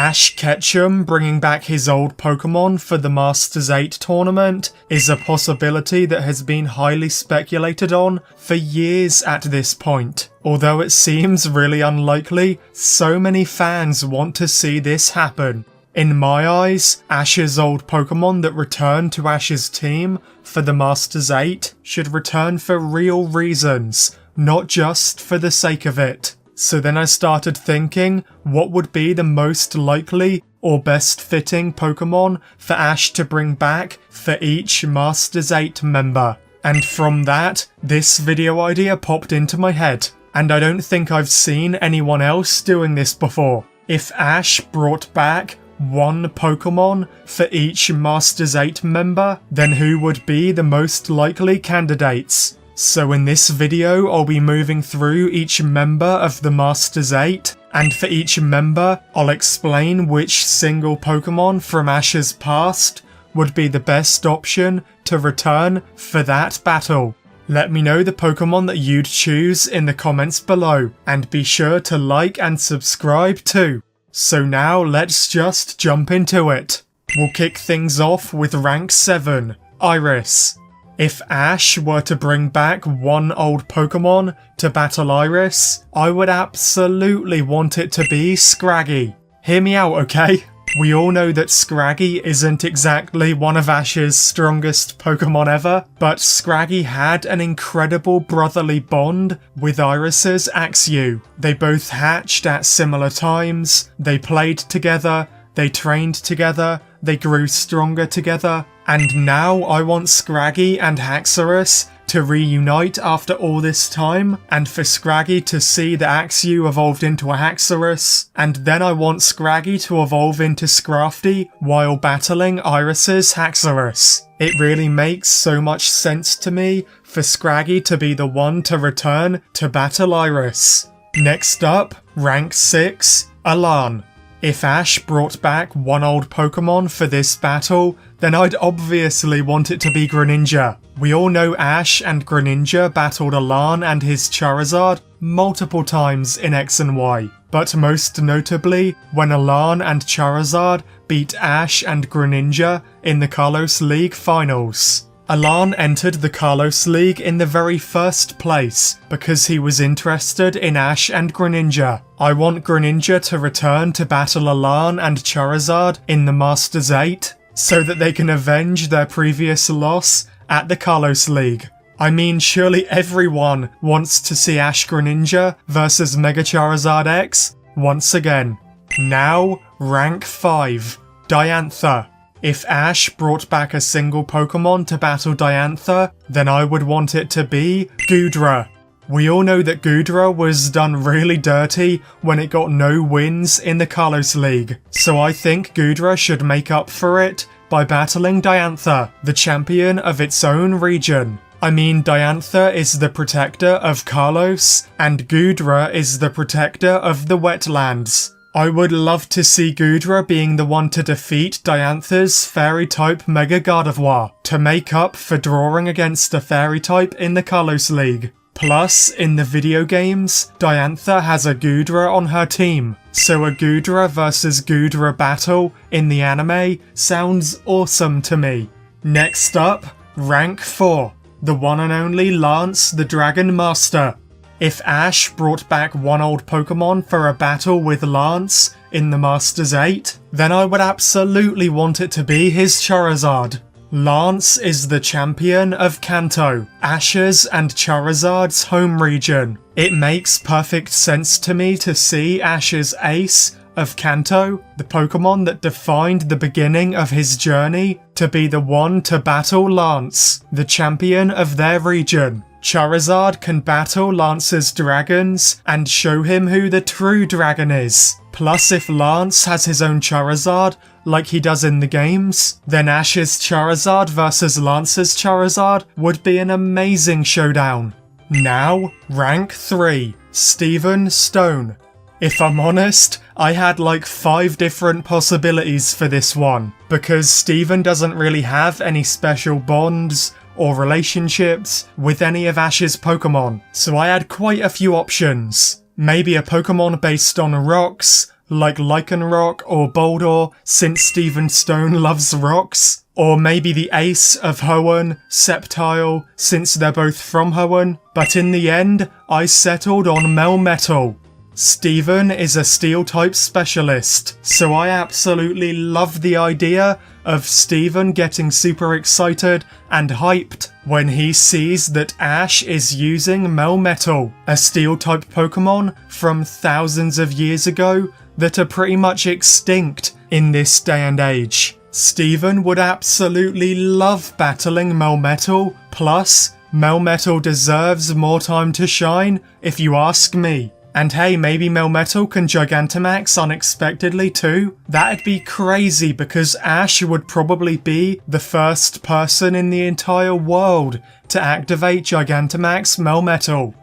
Ash Ketchum bringing back his old Pokemon for the Masters 8 tournament is a possibility that has been highly speculated on for years at this point. Although it seems really unlikely, so many fans want to see this happen. In my eyes, Ash's old Pokemon that returned to Ash's team for the Masters 8 should return for real reasons, not just for the sake of it. So then I started thinking, what would be the most likely or best fitting Pokemon for Ash to bring back for each Masters 8 member? And from that, this video idea popped into my head, and I don't think I've seen anyone else doing this before. If Ash brought back one Pokemon for each Masters 8 member, then who would be the most likely candidates? So in this video, I'll be moving through each member of the Masters 8, and for each member, I'll explain which single Pokemon from Ash's past would be the best option to return for that battle. Let me know the Pokemon that you'd choose in the comments below, and be sure to like and subscribe too. So now let's just jump into it. We'll kick things off with rank 7, Iris. If Ash were to bring back one old Pokemon to battle Iris, I would absolutely want it to be Scraggy. Hear me out, okay? We all know that Scraggy isn't exactly one of Ash's strongest Pokemon ever, but Scraggy had an incredible brotherly bond with Iris's Axew. They both hatched at similar times, they played together, they trained together, they grew stronger together, and now I want Scraggy and Haxorus to reunite after all this time, and for Scraggy to see the Axew evolved into a Haxorus, and then I want Scraggy to evolve into Scrafty while battling Iris's Haxorus. It really makes so much sense to me for Scraggy to be the one to return to battle Iris. Next up, rank 6, Alan. If Ash brought back one old Pokemon for this battle, then I'd obviously want it to be Greninja. We all know Ash and Greninja battled Alan and his Charizard multiple times in X and Y, but most notably when Alan and Charizard beat Ash and Greninja in the Kalos League finals. Alan entered the Kalos League in the very first place because he was interested in Ash and Greninja. I want Greninja to return to battle Alan and Charizard in the Masters 8 so that they can avenge their previous loss at the Kalos League. I mean, surely everyone wants to see Ash Greninja versus Mega Charizard X once again. Now, rank 5, Diantha. If Ash brought back a single Pokemon to battle Diantha, then I would want it to be Goodra. We all know that Goodra was done really dirty when it got no wins in the Kalos League, so I think Goodra should make up for it by battling Diantha, the champion of its own region. I mean, Diantha is the protector of Kalos, and Goodra is the protector of the wetlands. I would love to see Goodra being the one to defeat Diantha's Fairy-type Mega Gardevoir to make up for drawing against a Fairy-type in the Kalos League. Plus, in the video games, Diantha has a Goodra on her team, so a Goodra versus Goodra battle in the anime sounds awesome to me. Next up, rank 4, the one and only Lance the Dragon Master. If Ash brought back one old Pokemon for a battle with Lance in the Masters 8, then I would absolutely want it to be his Charizard. Lance is the champion of Kanto, Ash's and Charizard's home region. It makes perfect sense to me to see Ash's ace of Kanto, the Pokemon that defined the beginning of his journey, to be the one to battle Lance, the champion of their region. Charizard can battle Lance's dragons and show him who the true dragon is. Plus, if Lance has his own Charizard, like he does in the games, then Ash's Charizard versus Lance's Charizard would be an amazing showdown. Now, rank 3, Steven Stone. If I'm honest, I had like 5 different possibilities for this one, because Steven doesn't really have any special bonds or relationships with any of Ash's Pokemon, so I had quite a few options. Maybe a Pokemon based on rocks, like Lycanroc or Boldore, since Steven Stone loves rocks. Or maybe the Ace of Hoenn, Sceptile, since they're both from Hoenn. But in the end, I settled on Melmetal. Steven is a Steel-type specialist, so I absolutely love the idea of Steven getting super excited and hyped when he sees that Ash is using Melmetal, a Steel-type Pokemon from thousands of years ago that are pretty much extinct in this day and age. Steven would absolutely love battling Melmetal, plus Melmetal deserves more time to shine, if you ask me. And hey, maybe Melmetal can Gigantamax unexpectedly too? That'd be crazy because Ash would probably be the first person in the entire world to activate Gigantamax Melmetal.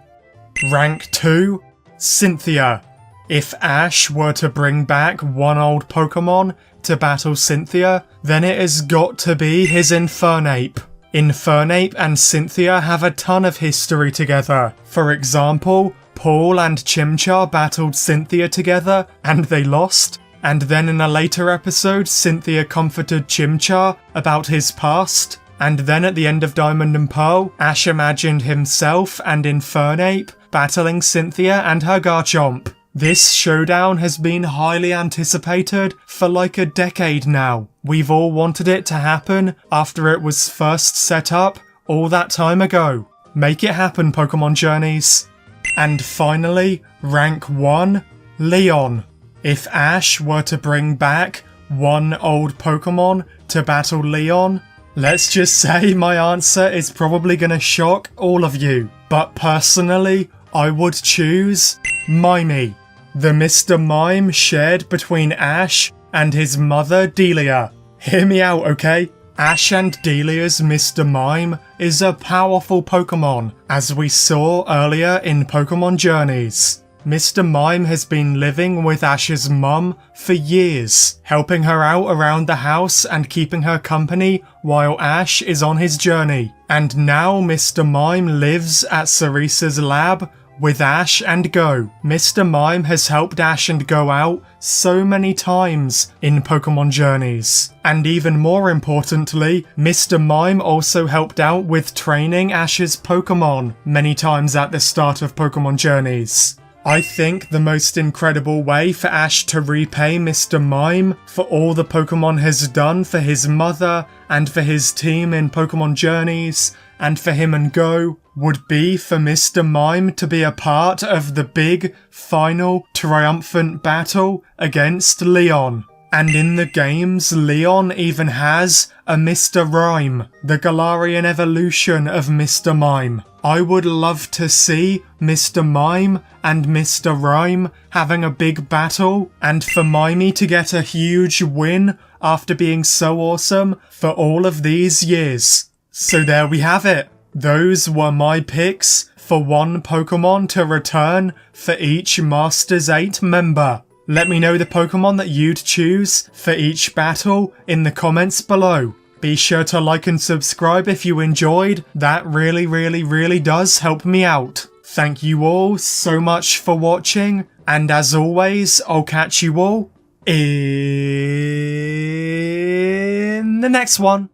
Rank 2, Cynthia. If Ash were to bring back one old Pokemon to battle Cynthia, then it has got to be his Infernape. Infernape and Cynthia have a ton of history together. For example, Paul and Chimchar battled Cynthia together, and they lost. And then in a later episode, Cynthia comforted Chimchar about his past. And then at the end of Diamond and Pearl, Ash imagined himself and Infernape battling Cynthia and her Garchomp. This showdown has been highly anticipated for like a decade now. We've all wanted it to happen after it was first set up all that time ago. Make it happen, Pokemon Journeys. And finally, rank 1, Leon. If Ash were to bring back one old Pokemon to battle Leon, let's just say my answer is probably gonna shock all of you. But personally, I would choose Mimey, the Mr. Mime shared between Ash and his mother Delia. Hear me out, okay? Ash and Delia's Mr. Mime is a powerful Pokemon, as we saw earlier in Pokemon Journeys. Mr. Mime has been living with Ash's mum for years, helping her out around the house and keeping her company while Ash is on his journey. And now Mr. Mime lives at Cerise's lab with Ash and Go. Mr. Mime has helped Ash and Go out so many times in Pokemon Journeys. And even more importantly, Mr. Mime also helped out with training Ash's Pokemon many times at the start of Pokemon Journeys. I think the most incredible way for Ash to repay Mr. Mime for all the Pokemon has done for his mother and for his team in Pokemon Journeys and for him and Go would be for Mr. Mime to be a part of the big, final, triumphant battle against Leon. And in the games, Leon even has a Mr. Rime, the Galarian evolution of Mr. Mime. I would love to see Mr. Mime and Mr. Rime having a big battle, and for Mimey to get a huge win after being so awesome for all of these years. So there we have it. Those were my picks for one Pokemon to return for each Masters 8 member. Let me know the Pokemon that you'd choose for each battle in the comments below. Be sure to like and subscribe if you enjoyed. That really does help me out. Thank you all so much for watching, and as always, I'll catch you all in the next one.